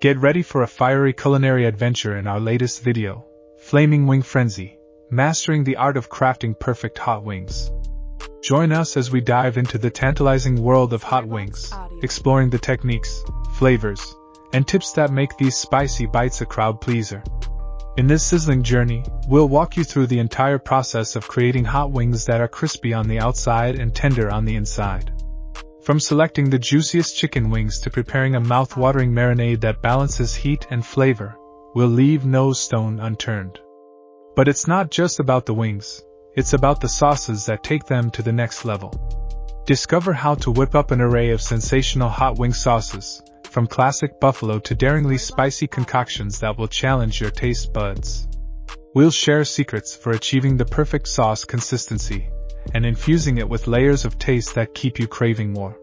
Get ready for a fiery culinary adventure in our latest video, Flaming Wing Frenzy, Mastering the Art of Crafting Perfect Hot Wings. Join us as we dive into the tantalizing world of hot wings, exploring the techniques, flavors, and tips that make these spicy bites a crowd pleaser. In this sizzling journey, we'll walk you through the entire process of creating hot wings that are crispy on the outside and tender on the inside. From selecting the juiciest chicken wings to preparing a mouth-watering marinade that balances heat and flavor, we'll leave no stone unturned. But it's not just about the wings, it's about the sauces that take them to the next level. Discover how to whip up an array of sensational hot wing sauces, from classic buffalo to daringly spicy concoctions that will challenge your taste buds. We'll share secrets for achieving the perfect sauce consistency, and infusing it with layers of taste that keep you craving more.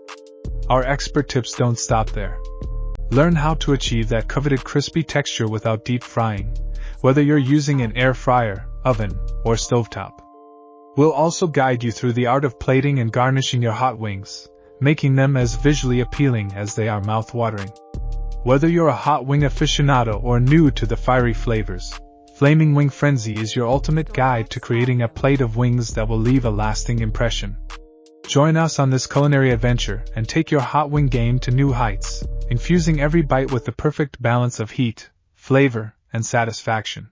Our expert tips don't stop there. Learn how to achieve that coveted crispy texture without deep frying, whether you're using an air fryer, oven, or stovetop. We'll also guide you through the art of plating and garnishing your hot wings, making them as visually appealing as they are mouth-watering. Whether you're a hot wing aficionado or new to the fiery flavors, Flaming Wing Frenzy is your ultimate guide to creating a plate of wings that will leave a lasting impression. Join us on this culinary adventure and take your hot wing game to new heights, infusing every bite with the perfect balance of heat, flavor, and satisfaction.